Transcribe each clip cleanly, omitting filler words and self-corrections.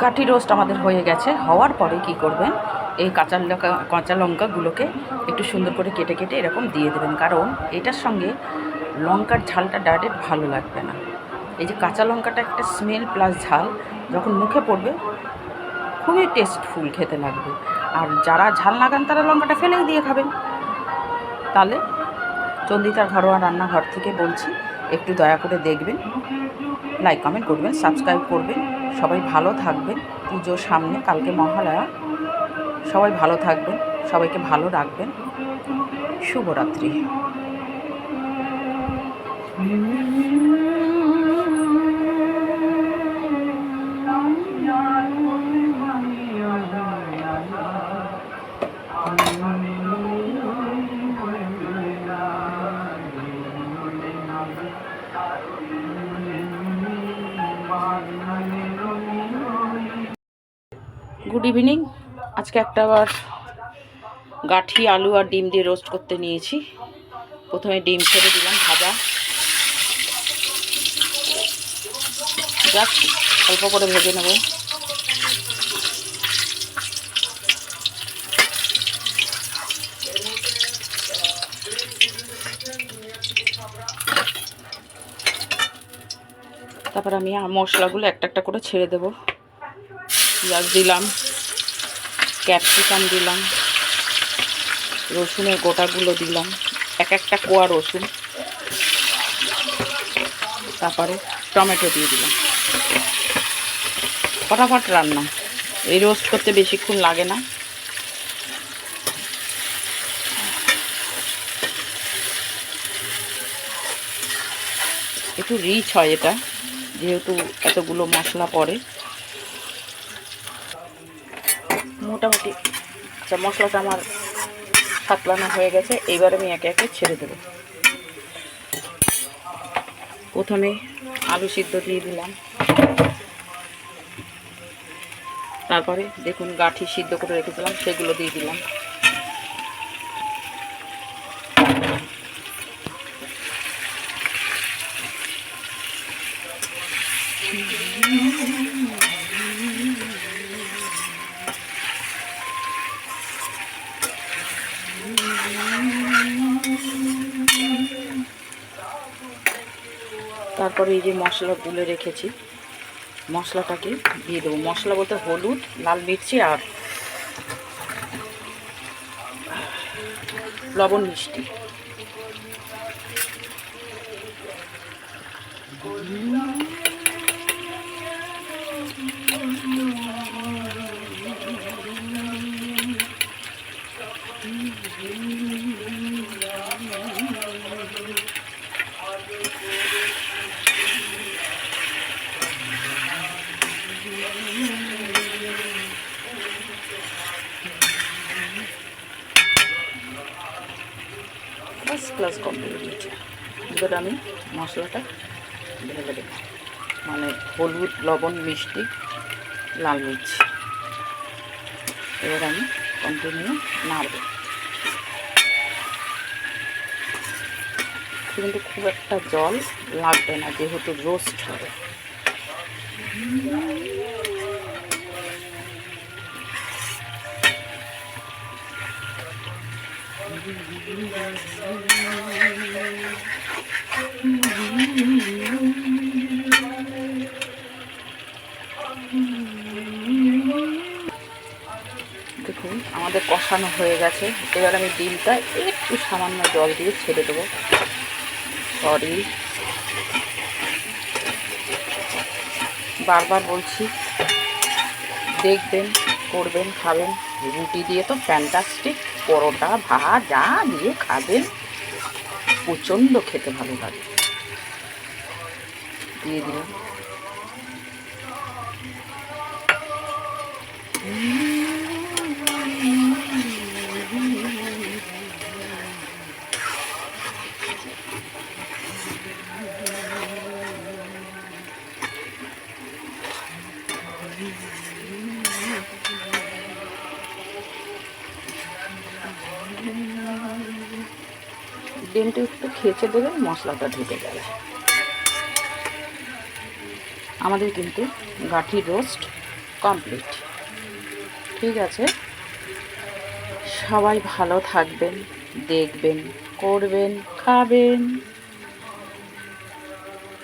কাঠি রোস্ট আমাদের হয়ে গেছে। হওয়ার পরে কি করবেন, এই কাঁচা লঙ্কাগুলোকে একটু সুন্দর করে কেটে কেটে এরকম দিয়ে দেবেন, কারণ এটার সঙ্গে লঙ্কার ঝালটা ডাইরেক্ট ভালো লাগবে না। এই যে কাঁচা লঙ্কাটা একটা স্মেল প্লাস ঝাল যখন মুখে পড়বে খুবই টেস্টফুল খেতে লাগবে। আর যারা ঝাল না খান তারা লঙ্কাটা ফেলেই দিয়ে খাবেন। তাহলে চন্দিতার ঘরোয়া রান্নাঘর থেকে বলছি, একটু দয়া করে দেখবেন, লাইক কমেন্ট করবেন, সাবস্ক্রাইব করবেন। সবাই ভালো থাকবেন। পুজোর সামনে, কালকে মহালয়া। সবাই ভালো থাকবেন, সবাইকে ভালো রাখবেন। শুভরাত্রি। Good evening. আজকে একটা আবার গাঠি আলু আর ডিম দিয়ে রোস্ট করতে নিয়েছি। প্রথমে ডিম ছেড়ে দিলাম ভাজা, জাস্ট অল্প করে ভেজে নেব। তারপর আমি মশলাগুলো একটা একটা করে ছেড়ে দেব। পেঁয়াজ দিলাম, ক্যাপসিকাম দিলাম, রসুনের গোটাগুলো দিলাম, একটা কোয়া রসুন, তারপরে টমেটো দিয়ে দিলাম। ফটাফট রান্না, এই রোস্ট করতে বেশিক্ষণ লাগে না। একটু রিচ হয় এটা, যেহেতু এতগুলো মশলা পড়ে। মোটামুটি আচ্ছা, মশলাটা আমার সাতলানো হয়ে গেছে। এইবার আমি একে একে ছেড়ে দেব। প্রথমে আলু সিদ্ধ দিয়ে দিলাম, তারপরে দেখুন গাঠি সিদ্ধ করে রেখেছিলাম সেগুলো দিয়ে দিলাম। তারপরে এই যে মশলা গুলে রেখেছি, মশলাটাকে দিয়ে দেবো। মশলা বলতে হলুদ, লাল মির্চি আর লবণ, মিষ্টি। First class complete. এবার আমি মশলাটা ঢেলে দেব, মানে হলুদ, লবণ, মিষ্টি, লাল মির্চ। এবার আমি কন্টিনিউ নাড়ব। কিন্তু খুব একটা জল লাগবে না, যেহেতু রোস্ট হবে। দেখুন আমাদের কষানো হয়ে গেছে। এবার আমি ডিমটা একটু সামান্য জল দিয়ে ছেড়ে দেবো। সরি, বারবার বলছি, দেখবেন, করবেন, খাবেন। রুটি দিয়ে তো ফ্যান্টাস্টিক, পরোটা, ভাত যা দিয়ে খাবেন প্রচণ্ড খেতে ভালো লাগে। দিয়ে দিলাম। ডিমটা একটু খেচে দেবেন, মশলাটা ঢুকে যাবে। আমাদের কিন্তু গাঠির রোস্ট কমপ্লিট। ঠিক আছে, সবাই ভালো থাকবেন, দেখবেন, করবেন, খাবেন।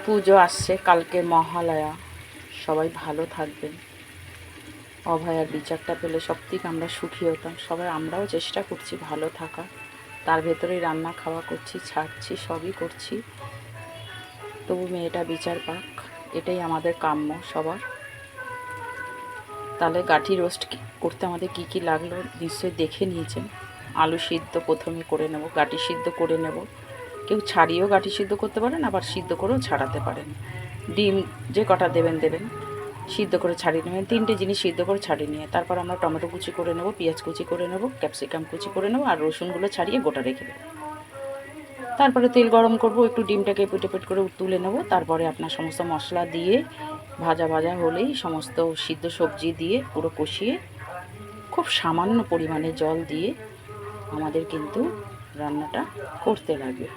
পুজো আসছে, কালকে মহালয়া। সবাই ভালো থাকবেন। অভয়ার বিচারটা পেলে সত্যিই আমরা সুখী হতাম সবাই। আমরাও চেষ্টা করছি ভালো থাকা, তার ভেতরেই রান্না খাওয়া করছি, ছাড়ছি, সবই করছি, তবু মেয়েটা বিচার পাক, এটাই আমাদের কাম্য সবার। তাহলে গাঠি রোস্ট করতে আমাদের কি কি লাগলো নিশ্চয়ই দেখে নিয়েছেন। আলু সিদ্ধ প্রথমে করে নেব, গাঠি সিদ্ধ করে নেব। কেউ ছাড়িয়েও গাঠি সিদ্ধ করতে পারেন, আবার সিদ্ধ করেও ছাড়াতে পারেন। ডিম যে কটা দেবেন দেবেন, সিদ্ধ করে ছাড়িয়ে নেবেন। 3টে জিনিস সিদ্ধ করে ছাড়িয়ে নিয়ে তারপর আমরা টমেটো কুচি করে নেব, পেঁয়াজ কুচি করে নেব, ক্যাপসিকাম কুচি করে নেব, আর রসুনগুলো ছাড়িয়ে গোটা রেখে দেবো। তারপরে তেল গরম করব, একটু ডিমটাকে এপিট এপিট করে তুলে নেব। তারপরে আপনার সমস্ত মশলা দিয়ে ভাজা ভাজা হলেই সমস্ত সিদ্ধ সবজি দিয়ে পুরো কষিয়ে খুব সামান্য পরিমাণে জল দিয়ে আমাদের কিন্তু রান্নাটা করতে লাগবে।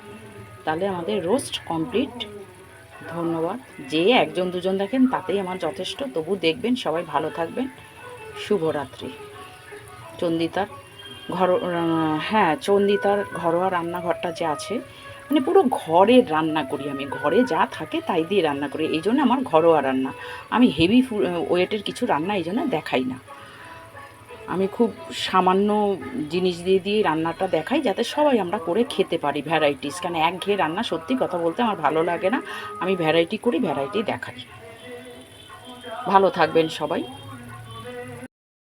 তাহলে আমাদের রোস্ট কমপ্লিট। ধন্যবাদ। যে একজন দুজন দেখেন তাতেই আমার যথেষ্ট, তবু দেখবেন, সবাই ভালো থাকবেন। শুভরাত্রি। চন্দিতার চন্দিতার ঘরোয়া রান্নাঘরটা যে আছে, মানে পুরো ঘরের রান্না করি আমি, ঘরে যা থাকে তাই দিয়ে রান্না করি, এই জন্য আমার ঘরোয়া রান্না। আমি হেভি ওয়েটের কিছু রান্না এই জন্য দেখাই না। আমি খুব সামান্য জিনিস দিয়ে রান্নাটা দেখাই, যাতে সবাই আমরা করে খেতে পারি ভ্যারাইটিস। কেন একঘেয়ে রান্না সত্যি কথা বলতে আমার ভালো লাগে না, আমি ভ্যারাইটি করি, ভ্যারাইটি দেখাই। ভালো থাকবেন সবাই।